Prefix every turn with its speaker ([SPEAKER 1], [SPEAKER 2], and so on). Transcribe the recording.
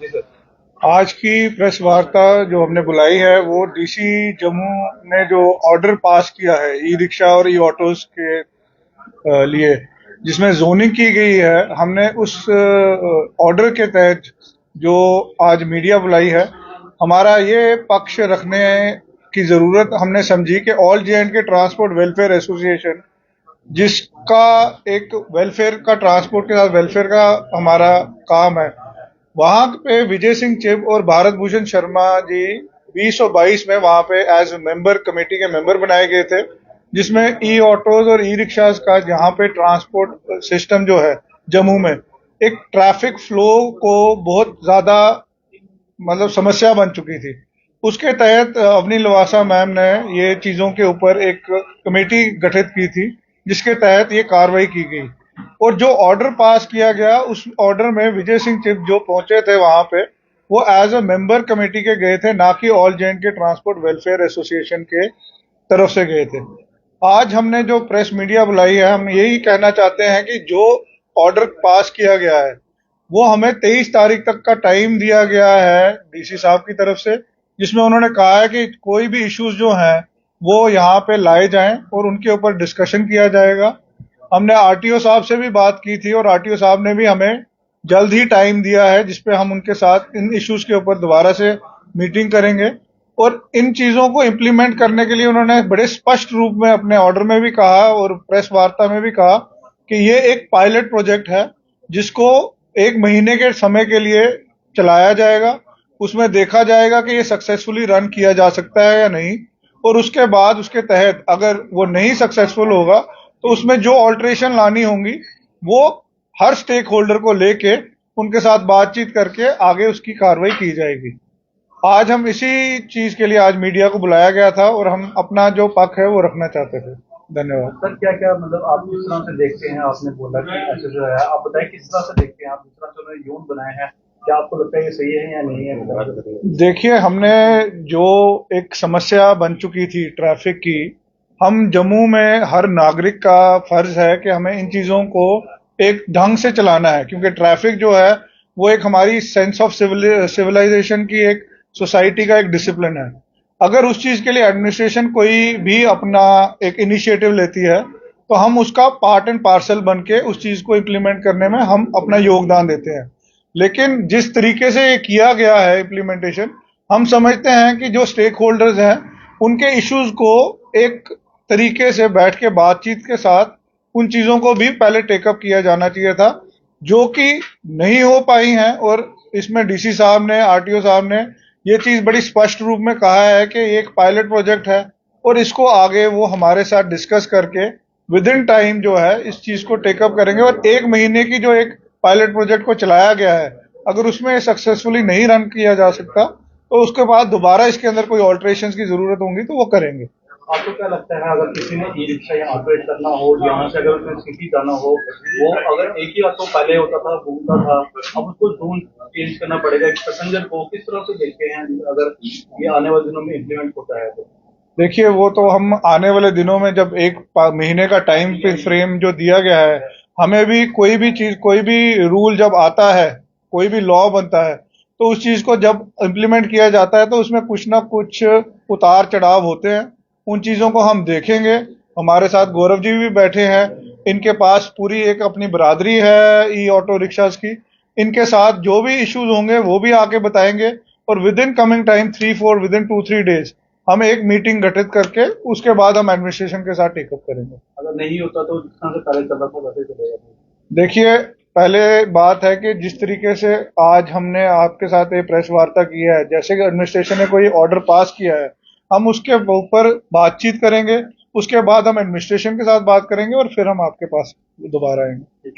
[SPEAKER 1] जी sir.
[SPEAKER 2] आज की press वार्ता जो हमने बुलाई है वो डीसी जम्मू ने जो ऑर्डर पास किया है ई रिक्शा और ई ऑटोज के लिए, जिसमें जोनिंग की गई है। हमने उस ऑर्डर के तहत जो आज मीडिया बुलाई है, हमारा ये पक्ष रखने की जरूरत हमने समझी कि ऑल जे एंड के ट्रांसपोर्ट वेलफेयर एसोसिएशन, जिसका एक वेलफेयर का, ट्रांसपोर्ट के साथ वेलफेयर का हमारा काम है, वहां पे विजय सिंह चिब और भारत भूषण शर्मा जी 2022 में वहां पे एज मेंबर, कमेटी के मेंबर बनाए गए थे, जिसमें ई ऑटोज और ई रिक्शाज का जहां पे ट्रांसपोर्ट सिस्टम जो है जम्मू में, एक ट्रैफिक फ्लो को बहुत ज्यादा मतलब समस्या बन चुकी थी। उसके तहत अवनी लवासा मैम ने ये चीजों के ऊपर एक कमेटी गठित की थी, जिसके तहत ये कार्रवाई की गई। और जो ऑर्डर पास किया गया, उस ऑर्डर में विजय सिंह चिब जो पहुंचे थे वहां पे, वो एज अ मेंबर कमेटी के गए थे, ना कि ऑल जे एंड के ट्रांसपोर्ट वेलफेयर एसोसिएशन के तरफ से गए थे। आज हमने जो प्रेस मीडिया बुलाई है, हम यही कहना चाहते हैं कि जो ऑर्डर पास किया गया है वो हमें 23 तारीख तक का टाइम दिया गया है डीसी साहब की तरफ से, जिसमें उन्होंने कहा है कि कोई भी इश्यूज जो हैं वो यहाँ पे लाए जाएं और उनके ऊपर डिस्कशन किया जाएगा। हमने आरटीओ साहब से भी बात की थी और आरटीओ साहब ने भी हमें जल्द ही टाइम दिया है, जिसपे हम उनके साथ इन इश्यूज के ऊपर दोबारा से मीटिंग करेंगे। और इन चीजों को इम्प्लीमेंट करने के लिए उन्होंने बड़े स्पष्ट रूप में अपने ऑर्डर में भी कहा और प्रेस वार्ता में भी कहा कि ये एक पायलट प्रोजेक्ट है, जिसको 1 महीने के समय के लिए चलाया जाएगा। उसमें देखा जाएगा कि ये सक्सेसफुली रन किया जा सकता है या नहीं, और उसके बाद उसके तहत अगर वो नहीं सक्सेसफुल होगा तो उसमें जो ऑल्ट्रेशन लानी होंगी वो हर स्टेक होल्डर को लेके उनके साथ बातचीत करके आगे उसकी कार्रवाई की जाएगी। आज हम इसी चीज के लिए आज मीडिया को बुलाया गया था और हम अपना जो पक्ष है वो रखना चाहते थे। धन्यवाद।
[SPEAKER 1] सर क्या क्या मतलब आप किस तरह से देखते हैं? आपने बोला कि ऐसे जो है, आप बताएं किस तरह से देखते हैं आप, जिस तरह से उन्होंने यून बनाए हैं, क्या आपको लगता है ये सही है या नहीं है?
[SPEAKER 2] देखिए, हमने जो एक समस्या बन चुकी थी ट्रैफिक की, हम जम्मू में हर नागरिक का फर्ज है कि हमें इन चीजों को एक ढंग से चलाना है, क्योंकि ट्रैफिक जो है वो एक हमारी सेंस ऑफ सिविलाइजेशन की, एक सोसाइटी का एक डिसिप्लिन है। अगर उस चीज के लिए एडमिनिस्ट्रेशन कोई भी अपना एक इनिशिएटिव लेती है तो हम उसका पार्ट एंड पार्सल बन के उस चीज को इम्प्लीमेंट करने में हम अपना योगदान देते हैं। लेकिन जिस तरीके से ये किया गया है इम्प्लीमेंटेशन, हम समझते हैं कि जो स्टेक होल्डर्स हैं उनके इश्यूज को एक तरीके से बैठ के बातचीत के साथ उन चीजों को भी पहले टेकअप किया जाना चाहिए था, जो कि नहीं हो पाई हैं। और इसमें डीसी साहब ने, आरटीओ साहब ने ये चीज बड़ी स्पष्ट रूप में कहा है कि ये एक पायलट प्रोजेक्ट है और इसको आगे वो हमारे साथ डिस्कस करके विद इन टाइम जो है इस चीज को टेकअप करेंगे। और 1 महीने की जो एक पायलट प्रोजेक्ट को चलाया गया है, अगर उसमें सक्सेसफुली नहीं रन किया जा सकता तो उसके बाद दोबारा इसके अंदर कोई ऑल्ट्रेशन की जरूरत होगी तो वो करेंगे।
[SPEAKER 1] आपको क्या लगता है, अगर किसी ने ई रिक्शा यहाँ ऑपरेट करना हो, यहाँ से अगर उसमें सिटी जाना हो, वो अगर एक ही ऑटो पहले होता था, घूमता था, अब उसको जोन चेंज करना पड़ेगा एक पैसेंजर को, किस तरह से देखते हैं अगर ये आने वाले दिनों में इम्प्लीमेंट होता है तो?
[SPEAKER 2] देखिए, वो तो हम आने वाले दिनों में, जब 1 महीने का टाइम पे फ्रेम जो दिया गया है, हमें भी कोई भी चीज, कोई भी रूल जब आता है, कोई भी लॉ बनता है, तो उस चीज को जब इम्प्लीमेंट किया जाता है तो उसमें कुछ ना कुछ उतार चढ़ाव होते हैं। उन चीजों को हम देखेंगे। हमारे साथ गौरव जी भी बैठे हैं, इनके पास पूरी एक अपनी बरादरी है ई ऑटो रिक्शाज की। इनके साथ जो भी इश्यूज होंगे वो भी आके बताएंगे, और with in coming time 3-4, with in 2-3 days हम एक मीटिंग गठित करके उसके बाद हम एडमिनिस्ट्रेशन के साथ टेकअप करेंगे।
[SPEAKER 1] अगर नहीं होता तो जिस तरह से पहले चल रहा था वैसे चलेगा?
[SPEAKER 2] देखिए, पहले बात है कि जिस तरीके से आज हमने आपके साथ एक प्रेस वार्ता की है, जैसे कि एडमिनिस्ट्रेशन ने कोई ऑर्डर पास किया है, हम उसके ऊपर बातचीत करेंगे। उसके बाद हम एडमिनिस्ट्रेशन के साथ बात करेंगे और फिर हम आपके पास दोबारा आएंगे।